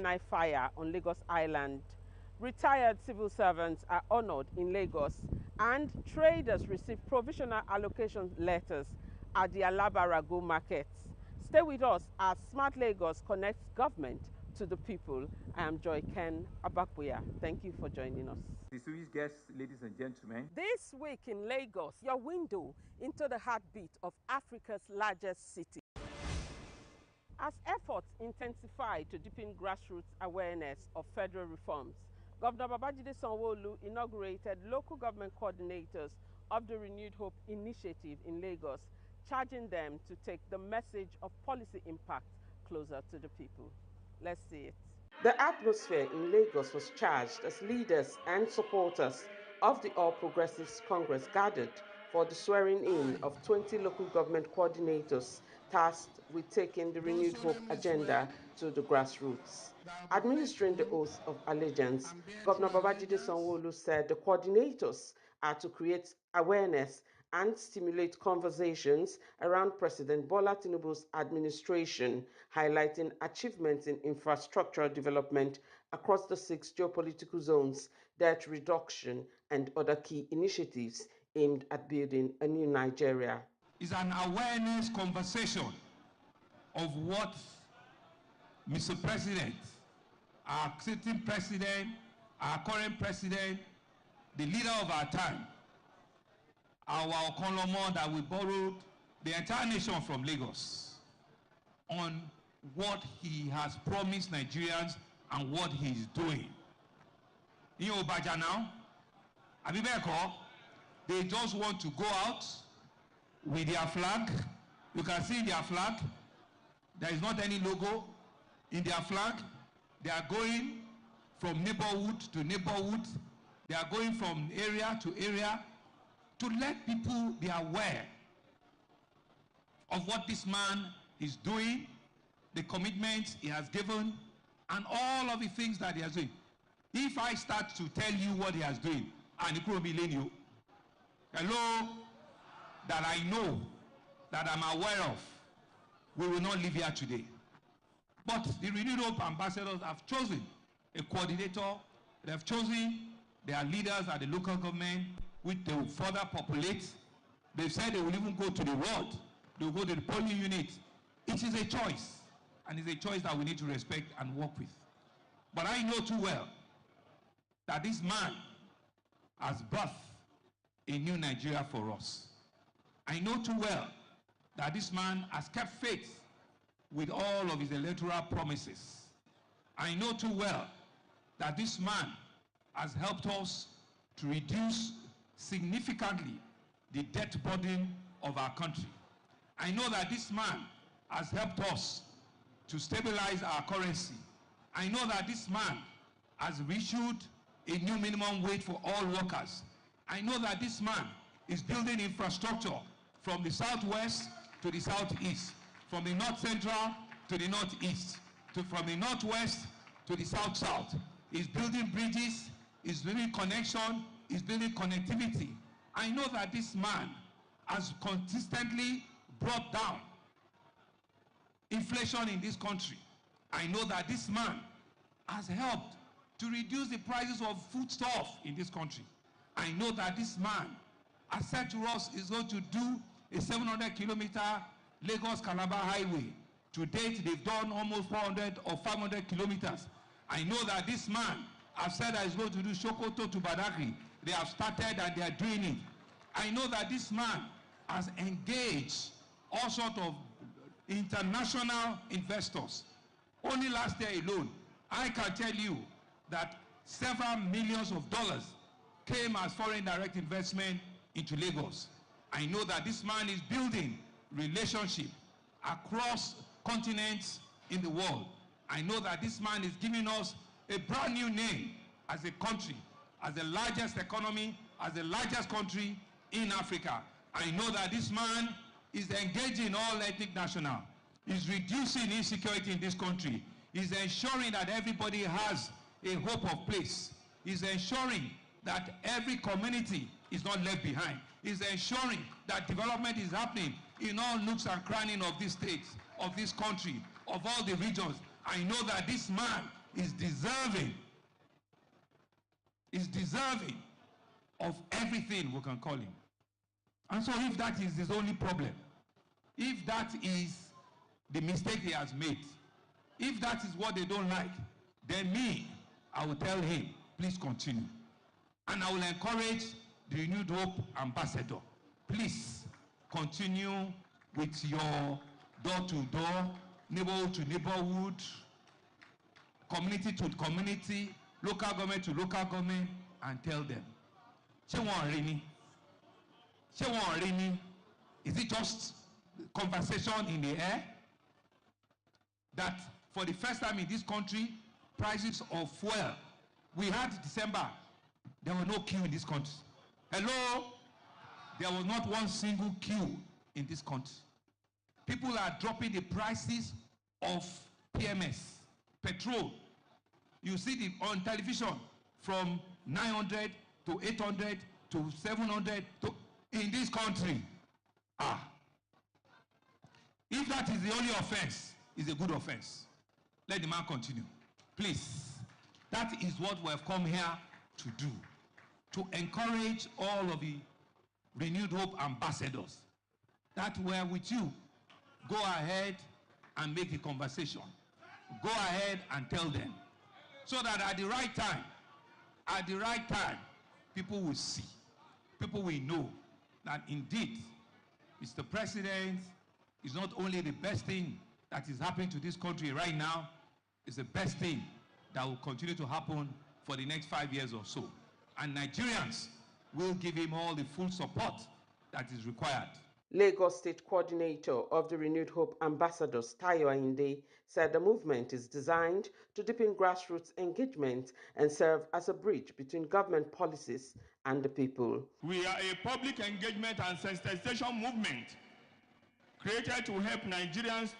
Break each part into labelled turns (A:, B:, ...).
A: Night fire on Lagos Island. Retired civil servants are honored in Lagos, and traders receive provisional allocation letters at the Alabarago markets. Stay with us as Smart Lagos connects government to the people. I am Joy Ken Abakbuya. Thank you for joining us.
B: Distinguished guests, ladies and gentlemen.
A: This week in Lagos, your window into the heartbeat of Africa's largest city. As efforts intensify to deepen grassroots awareness of federal reforms, Governor Babajide Sanwo-Olu inaugurated local government coordinators of the Renewed Hope initiative in Lagos, charging them to take the message of policy impact closer to the people. Let's see it. The atmosphere in Lagos was charged as leaders and supporters of the All Progressives Congress gathered for the swearing-in of 20 local government coordinators tasked with taking the Renewed Hope agenda to the grassroots. Administering the oath of allegiance, Governor Babajide Sanwo-Olu said the coordinators are to create awareness and stimulate conversations around President Bola Tinubu's administration, highlighting achievements in infrastructural development across the 6 geopolitical zones, debt reduction, and other key initiatives aimed at building a new Nigeria.
C: It's an awareness conversation of what Mr. President, our sitting president, our current president, the leader of our time, our Okonlomo that we borrowed the entire nation from Lagos, on what he has promised Nigerians and what he's doing. In Obaja now, Abibeko, they just want to go out with their flag. You can see their flag. There is not any logo in their flag. They are going from neighborhood to neighborhood. They are going from area to area to let people be aware of what this man is doing, the commitments he has given, and all of the things that he has doing. If I start to tell you what he has doing, and it will be you, hello, that I know, that I'm aware of, we will not live here today. But the Renewed Hope ambassadors have chosen a coordinator. They have chosen their leaders at the local government, which they will further populate. They've said they will even go to the ward. They will go to the polling unit. It is a choice, and it's a choice that we need to respect and work with. But I know too well that this man has birthed a new Nigeria for us. I know too well that this man has kept faith with all of his electoral promises. I know too well that this man has helped us to reduce significantly the debt burden of our country. I know that this man has helped us to stabilize our currency. I know that this man has issued a new minimum wage for all workers. I know that this man is building infrastructure from the southwest to the southeast, from the north central to the northeast, from the northwest to the south-south. He's building bridges, he's building connection, he's building connectivity. I know that this man has consistently brought down inflation in this country. I know that this man has helped to reduce the prices of foodstuff in this country. I know that this man has said to us he's going to do a 700-kilometer Lagos-Calabar highway. To date, they've done almost 400 or 500 kilometers. I know that this man has said that he's going to do Sokoto to Badagry. They have started and they are doing it. I know that this man has engaged all sorts of international investors. Only last year alone, I can tell you that several millions of dollars came as foreign direct investment into Lagos. I know that this man is building relationships across continents in the world. I know that this man is giving us a brand new name as a country, as the largest economy, as the largest country in Africa. I know that this man is engaging all ethnic national, is reducing insecurity in this country, is ensuring that everybody has a hope of place, is ensuring that every community is not left behind, is ensuring that development is happening in all nooks and crannies of this state, of this country, of all the regions. I know that this man is deserving of everything we can call him. And so if that is his only problem, if that is the mistake he has made, if that is what they don't like, then I will tell him, please continue. And I will encourage the Renewed Hope ambassador, please continue with your door-to-door, neighborhood to neighborhood, community to community, local government to local government, and tell them, ṣé wọ́n rí ni? Ṣé wọ́n rí ni? Is it just conversation in the air? That for the first time in this country, prices of fuel, we had December, there were no queue in this country. Hello? There was not one single queue in this country. People are dropping the prices of PMS, petrol. You see it on television from 900 to 800 to 700 in this country. If that is the only offense, it's a good offense. Let the man continue. Please. That is what we have come here to do. To encourage all of the Renewed Hope ambassadors that were with you. Go ahead and make the conversation. Go ahead and tell them. So that at the right time, people will see, people will know that indeed, Mr. President is not only the best thing that is happening to this country right now, it's the best thing that will continue to happen for the next 5 years or so. And Nigerians will give him all the full support that is required.
A: Lagos State Coordinator of the Renewed Hope Ambassadors, Tayo Ayinde, said the movement is designed to deepen grassroots engagement and serve as a bridge between government policies and the people.
D: We are a public engagement and sensitization movement created to help Nigerians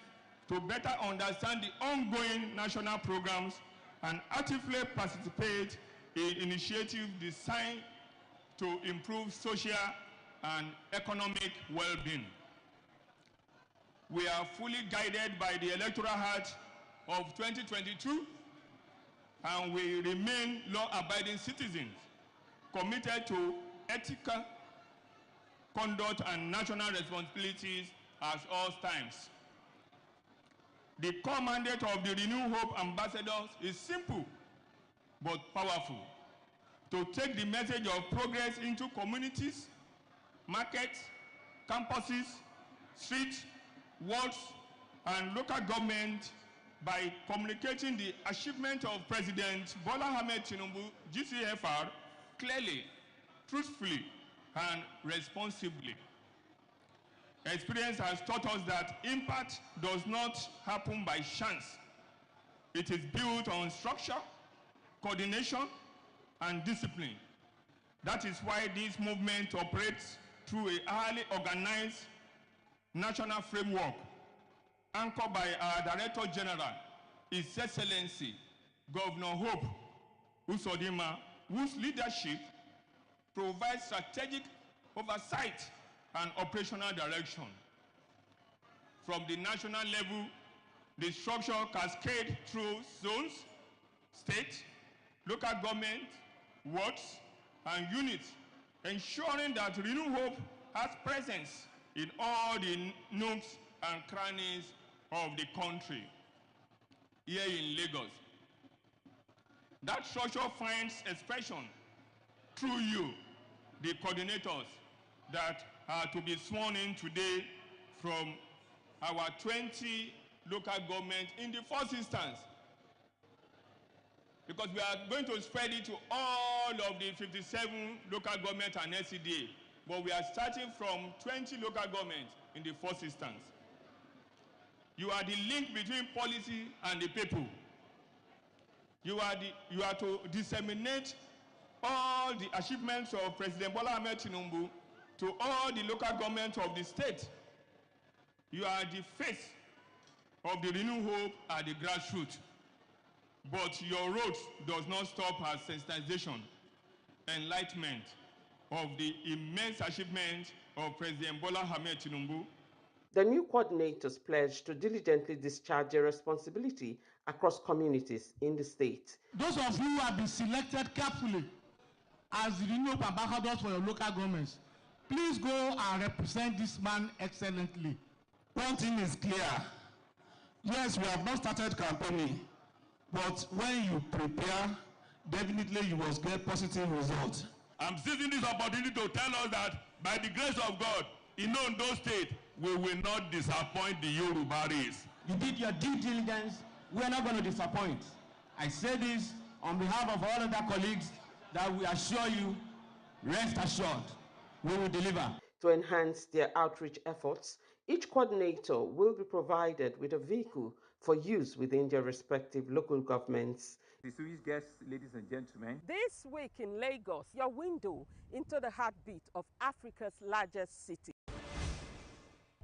D: to better understand the ongoing national programs and actively participate in initiatives designed to improve social and economic well-being. We are fully guided by the Electoral Act of 2022, and we remain law-abiding citizens committed to ethical conduct and national responsibilities at all times. The core mandate of the Renew Hope ambassadors is simple but powerful: to take the message of progress into communities, markets, campuses, streets, wards, and local government by communicating the achievement of President Bola Ahmed Tinubu, GCFR, clearly, truthfully, and responsibly. Experience has taught us that impact does not happen by chance. It is built on structure, coordination, and discipline. That is why this movement operates through a highly organized national framework anchored by our Director General, His Excellency Governor Hope Uzodinma, whose leadership provides strategic oversight and operational direction. From the national level, the structure cascades through zones, state, local government, wards, and units, ensuring that Renew Hope has presence in all the nooks and crannies of the country. Here in Lagos, that structure finds expression through you, the coordinators that are to be sworn in today from our 20 local governments in the first instance, because we are going to spread it to all of the 57 local governments and SCDA, but we are starting from 20 local governments in the first instance. You are the link between policy and the people. You are to disseminate all the achievements of President Bola Ahmed Tinubu to all the local governments of the state. You are the face of the Renew Hope at the grassroots. But your road does not stop at sensitization, enlightenment of the immense achievements of President Bola Ahmed Tinubu.
A: The new coordinators pledged to diligently discharge their responsibility across communities in the state.
E: Those of you who have been selected carefully as the renewal ambassadors for your local governments, please go and represent this man excellently.
D: One thing is clear. Yes, we have not started campaigning, but when you prepare, definitely you must get positive results. I'm seizing this opportunity to tell us that by the grace of God, in Ondo State, we will not disappoint the Yoruba race.
E: You did your due diligence. We are not going to disappoint. I say this on behalf of all other colleagues that we assure you, rest assured, we will deliver.
A: To enhance their outreach efforts, each coordinator will be provided with a vehicle for use within their respective local governments.
B: Distinguished guests, ladies and gentlemen.
A: This week in Lagos, your window into the heartbeat of Africa's largest city.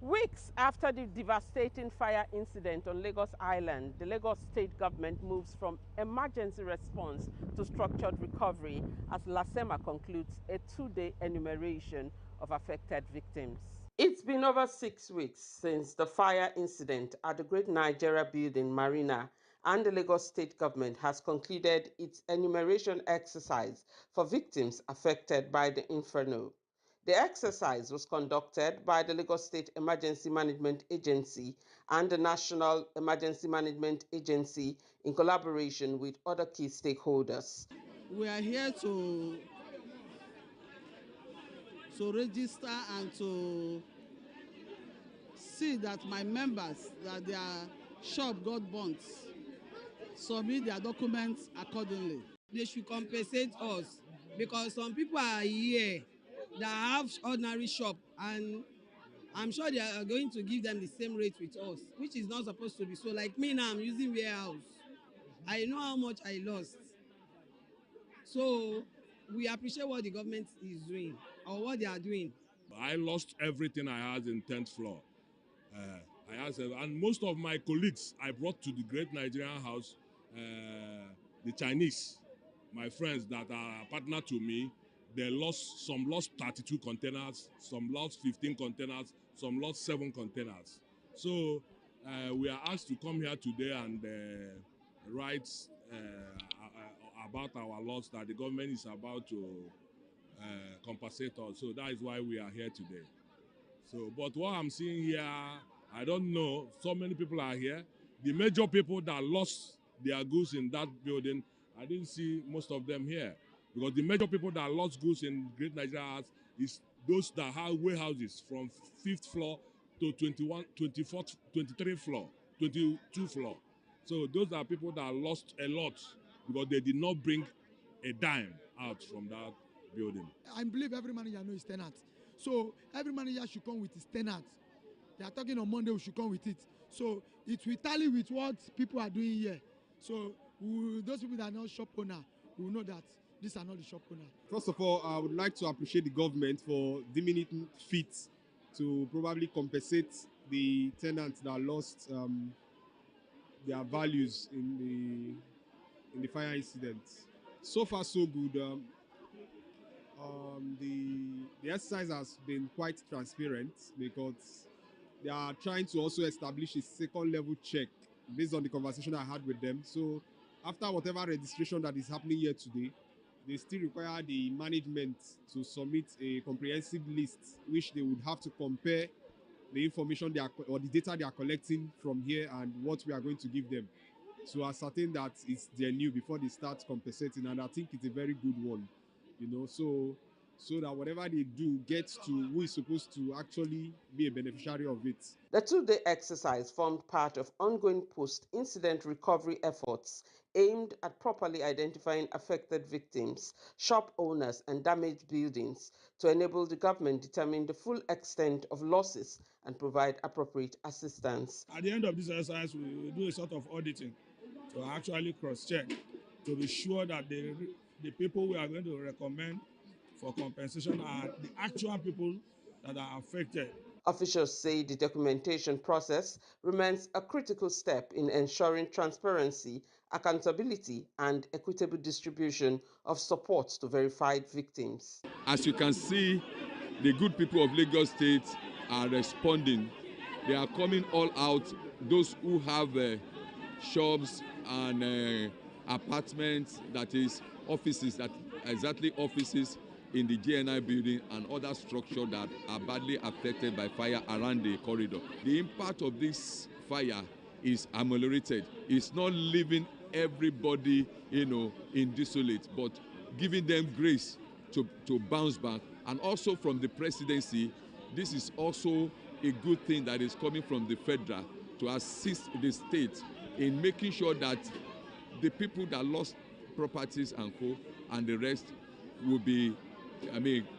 A: Weeks after the devastating fire incident on Lagos Island, the Lagos state government moves from emergency response to structured recovery as LASEMA concludes a 2-day enumeration of affected victims. It's been over 6 weeks since the fire incident at the Great Nigeria Building Marina, and the Lagos state government has concluded its enumeration exercise for victims affected by the inferno. The exercise was conducted by the Lagos State Emergency Management Agency and the National Emergency Management Agency in collaboration with other key stakeholders.
F: We are here to register and to see that my members, that their shop got burnt, submit their documents accordingly.
G: They should compensate us because some people are here that have ordinary shop, and I'm sure they are going to give them the same rate with us, which is not supposed to be so. Like me now, I'm using warehouse. I know how much I lost. So we appreciate what the government is doing or what they are doing.
H: I lost everything I had in 10th floor. And most of my colleagues I brought to the Great Nigerian House, the Chinese, my friends that are partner to me, some lost 32 containers, some lost 15 containers, some lost 7 containers. So we are asked to come here today and write about our loss that the government is about to compensate us. So that is why we are here today. So, but what I'm seeing here, I don't know, so many people are here. The major people that lost their goods in that building, I didn't see most of them here. Because the major people that lost goods in Great Nigeria House is those that have warehouses from 5th floor to 21, 24th, 23rd floor, 22 floor. So those are people that lost a lot because they did not bring a dime out from that building.
I: I believe every manager knows his tenant. So every manager should come with his tenant. They are talking on Monday, we should come with it. So it will tally with what people are doing here. So those people that are not shop owner will know that these are not the shop owner.
J: First of all, I would like to appreciate the government for deeming it fit to probably compensate the tenants that lost their values in the fire incident. So far, so good. The exercise has been quite transparent because they are trying to also establish a second level check based on the conversation I had with them. So after whatever registration that is happening here today, they still require the management to submit a comprehensive list which they would have to compare the information or the data they are collecting from here and what we are going to give them to ascertain that it's their new before they start compensating. And I think it's a very good one, you know, so that whatever they do gets to who is supposed to actually be a beneficiary of it.
A: The 2-day exercise formed part of ongoing post-incident recovery efforts aimed at properly identifying affected victims, shop owners, and damaged buildings to enable the government determine the full extent of losses and provide appropriate assistance.
D: At the end of this exercise, we will do a sort of auditing to actually cross-check to be sure that the people we are going to recommend for compensation are the actual people that are affected.
A: Officials say the documentation process remains a critical step in ensuring transparency, accountability, and equitable distribution of support to verified victims.
J: As you can see, the good people of Lagos State are responding. They are coming all out. Those who have shops,
K: an apartment, that is offices, that exactly offices in the GNI building and other structures that are badly affected by fire around the corridor. The impact of this fire is ameliorated. It's not leaving everybody, in desolate, but giving them grace to bounce back. And also from the presidency, this is also a good thing that is coming from the federal to assist the state in making sure that the people that lost properties and co and the rest will be,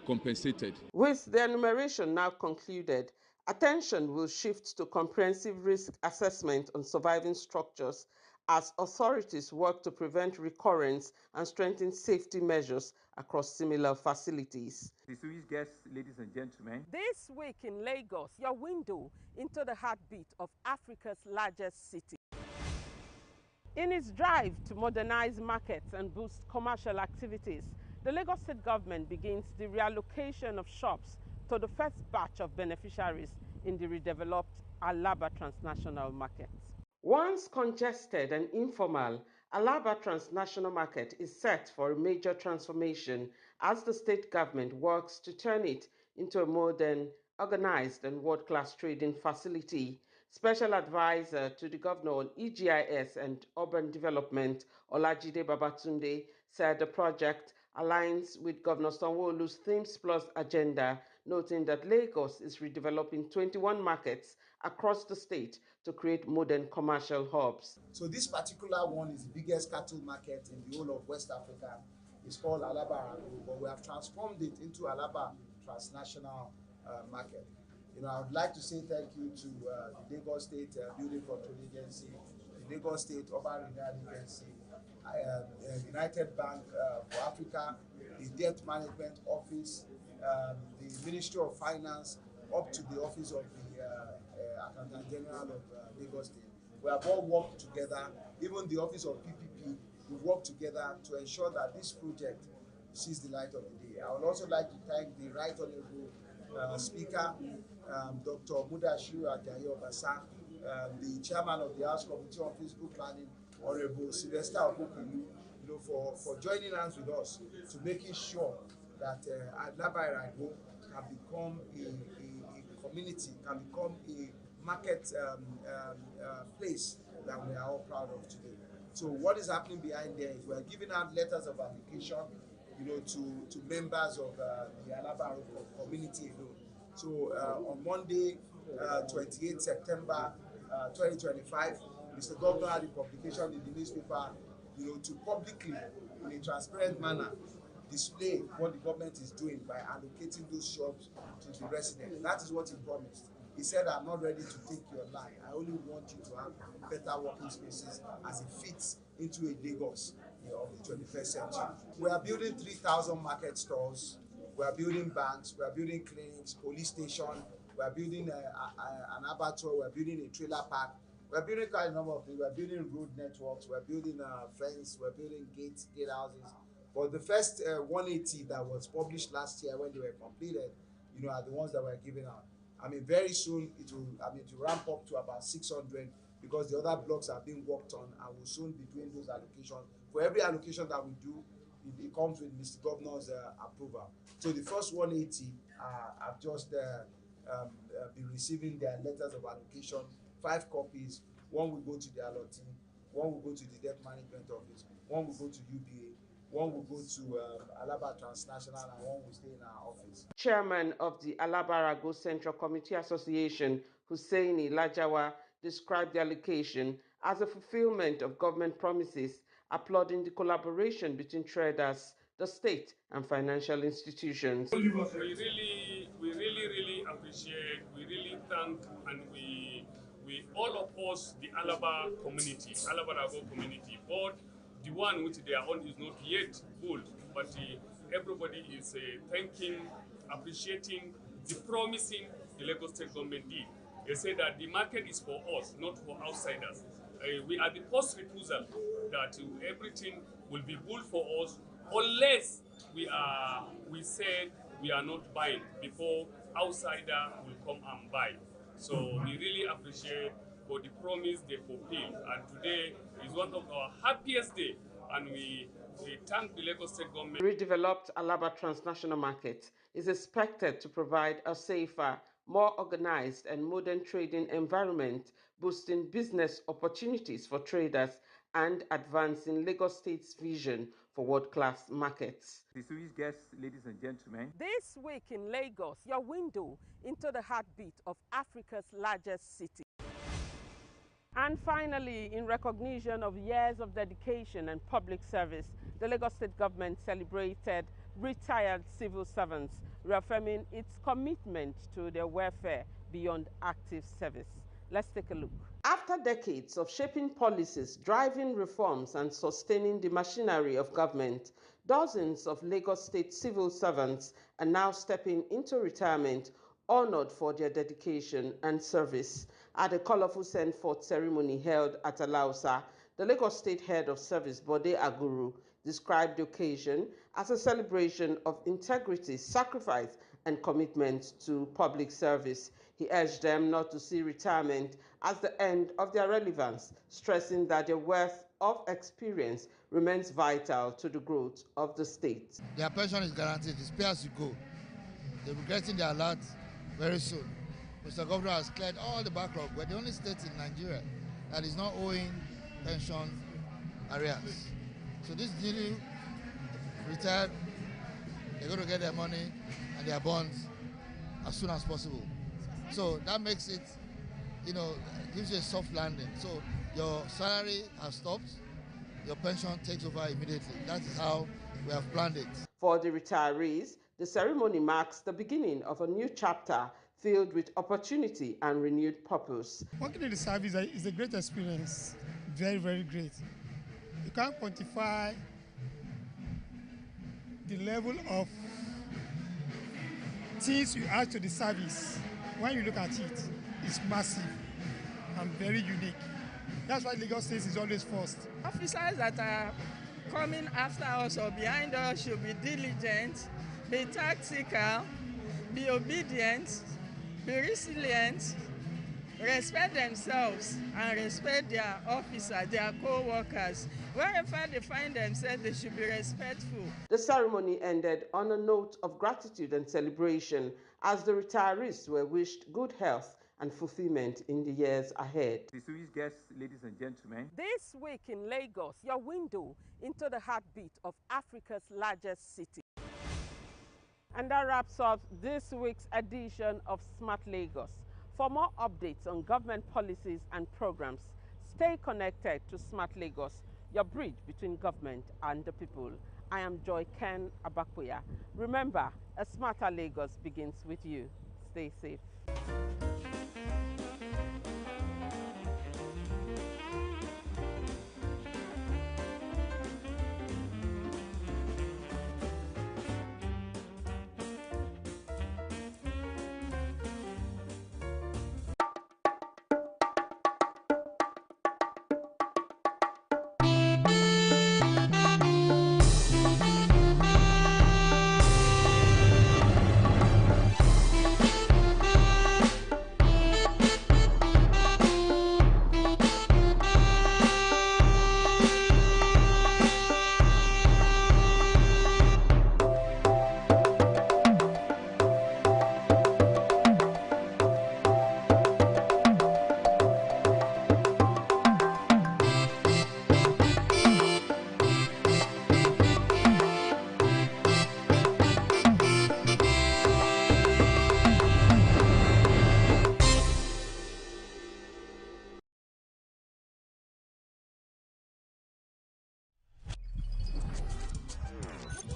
K: compensated.
A: With the enumeration now concluded, attention will shift to comprehensive risk assessment on surviving structures as authorities work to prevent recurrence and strengthen safety measures across similar facilities.
B: Distinguished guests, ladies and gentlemen.
A: This week in Lagos, your window into the heartbeat of Africa's largest city. In its drive to modernize markets and boost commercial activities, the Lagos State government begins the reallocation of shops to the first batch of beneficiaries in the redeveloped Alaba Transnational Market. Once congested and informal, Alaba Transnational Market is set for a major transformation as the state government works to turn it into a modern, organized and world-class trading facility. Special Advisor to the Governor on EGIS and Urban Development, Olajide Babatunde, said the project aligns with Governor Sanwo-Olu's Themes Plus agenda, noting that Lagos is redeveloping 21 markets across the state to create modern commercial hubs.
L: So this particular one is the biggest cattle market in the whole of West Africa. It's called Alaba Arago, but we have transformed it into Alaba Transnational Market. I would like to say thank you to the Lagos State Building Control Agency, the Lagos State Urban Renewal Agency, United Bank for Africa, the Debt Management Office, the Ministry of Finance, up to the Office of the Accountant General of Lagos State. We have all worked together, even the Office of PPP, we work together to ensure that this project sees the light of the day. I would also like to thank the Right Honorable Speaker, Dr. Mudashiru Ajayi Obasa, the Chairman of the House Committee on Fiscal Planning, Honorable Sylvester Obukunlu, for joining hands with us to making sure that Alaba Arago can become a community, can become a market place that we are all proud of today. So what is happening behind there is we are giving out letters of application, to members of the Alaba Arago community alone. So on Monday, 28 September 2025, Mr. Governor had a publication in the newspaper, to publicly, in a transparent manner, display what the government is doing by allocating those shops to the residents. That is what he promised. He said, I'm not ready to take your lie. I only want you to have better working spaces as it fits into a Lagos of the 21st century. We are building 3,000 market stores. We are building banks. We are building clinics, police station. We are building an abattoir. We are building a trailer park. We are building quite a number of things. We are building road networks. We are building fence. We are building gate houses. But the first 180 that was published last year when they were completed, are the ones that we're giving out. Very soon it will, to ramp up to about 600 because the other blocks are being worked on and will soon be doing those allocations. For every allocation that we do, it comes with Mr. Governor's approval. So the first 180 have just been receiving their letters of allocation, 5 copies. One will go to the allotee, one will go to the Debt Management Office, one will go to UBA, one will go to Alaba Transnational, and one will stay in our office.
A: Chairman of the Alaba Arago Central Committee Association, Hussaini Lajawa, described the allocation as a fulfillment of government promises, applauding the collaboration between traders, the state, and financial institutions.
M: We really appreciate, we really thank, and we all of us, the Alaba community, Alaba Arago community, both the one which they are on is not yet full, but everybody is thanking, appreciating the promising the Lagos State government did. They say that the market is for us, not for outsiders. We are the first refusal that everything will be good for us unless we said we are not buying before outsider will come and buy. So we really appreciate for the promise they fulfill. And today is one of our happiest days, and we thank the Lagos State government.
A: Redeveloped Alaba Transnational Market is expected to provide a safer, more organized and modern trading environment, boosting business opportunities for traders and advancing Lagos State's vision for world-class markets.
B: Distinguished guests, ladies and gentlemen.
A: This week in Lagos, your window into the heartbeat of Africa's largest city. And finally, in recognition of years of dedication and public service, the Lagos State government celebrated retired civil servants, reaffirming its commitment to their welfare beyond active service. Let's take a look. After decades of shaping policies, driving reforms, and sustaining the machinery of government, dozens of Lagos State civil servants are now stepping into retirement, honored for their dedication and service. At a colorful send-forth ceremony held at Alausa, the Lagos State Head of Service, Bode Aguru, described the occasion as a celebration of integrity, sacrifice, and commitment to public service. He urged them not to see retirement as the end of their relevance, stressing that their wealth of experience remains vital to the growth of the state.
N: Their pension is guaranteed. It's pay as you go. They'll be getting their alert very soon. Mr. Governor has cleared all the backlog. We're the only state in Nigeria that is not owing pension arrears. So this newly retired, they're going to get their money and their bonds as soon as possible. So that makes it, gives you a soft landing. So your salary has stopped, your pension takes over immediately. That is how we have planned it.
A: For the retirees, the ceremony marks the beginning of a new chapter filled with opportunity and renewed purpose.
O: Working in the service is a great experience, very, very great. You can't quantify the level of things you add to the service. When you look at it, it's massive and very unique. That's why Lagos State is always first.
P: Officers that are coming after us or behind us should be diligent, be tactical, be obedient, be resilient, respect themselves and respect their officers, their co-workers. Wherever they find themselves, they should be respectful.
A: The ceremony ended on a note of gratitude and celebration as the retirees were wished good health and fulfillment in the years ahead.
B: Distinguished guests, ladies and gentlemen.
A: This week in Lagos, your window into the heartbeat of Africa's largest city. And that wraps up this week's edition of Smart Lagos. For more updates on government policies and programs, stay connected to Smart Lagos, your bridge between government and the people. I am Joy Ken Abakoya. Remember, a smarter Lagos begins with you. Stay safe.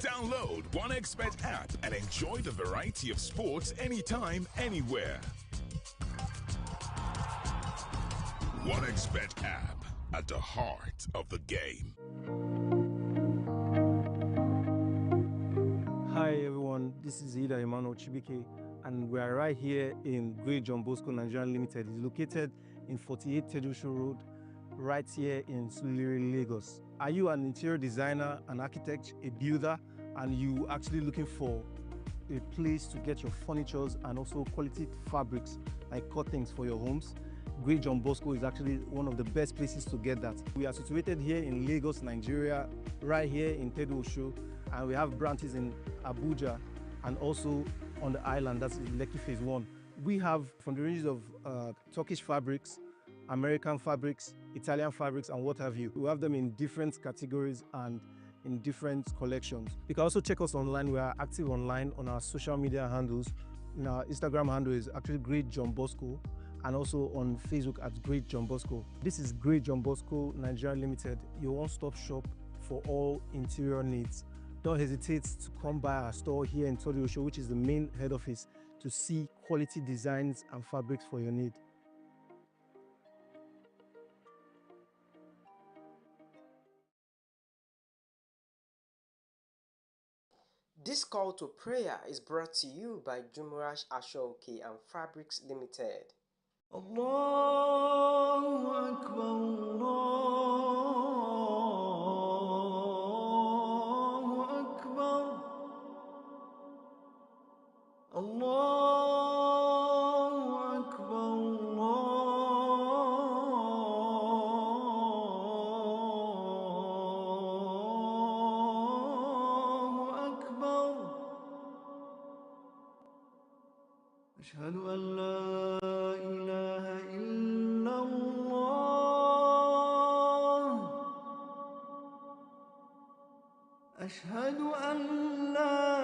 Q: Download OneXBet app and enjoy the variety of sports anytime, anywhere. OneXBet app, at the heart of the game.
R: Hi everyone, this is Ida Emmanuel Chibike, and we are right here in Great John Bosco Nigeria Limited. It's located in 48 Tedusho Road, right here in Suliri, Lagos. Are you an interior designer, an architect, a builder, and you actually looking for a place to get your furnitures and also quality fabrics like curtains for your homes? Great John Bosco is actually one of the best places to get that. We are situated here in Lagos, Nigeria, right here in Nta Ch10, and we have branches in Abuja and also on the island, that's Lekki Phase 1. We have from the ranges of Turkish fabrics, American fabrics, Italian fabrics, and what have you. We have them in different categories and in different collections. You can also check us online. We are active online on our social media handles. Our Instagram handle is actually Great John Bosco, and also on Facebook at Great John Bosco. This is Great John Bosco Nigeria Limited, your one-stop shop for all interior needs. Don't hesitate to come by our store here in Nta Ch10, which is the main head office, to see quality designs and fabrics for your need.
S: This call to prayer is brought to you by Jumrash Ashoke and Fabrics Limited.
T: Allahu Akbar, Allahu Akbar, Allahu Akbar, Allahu Akbar. أشهد أن لا إله إلا الله أشهد أن لا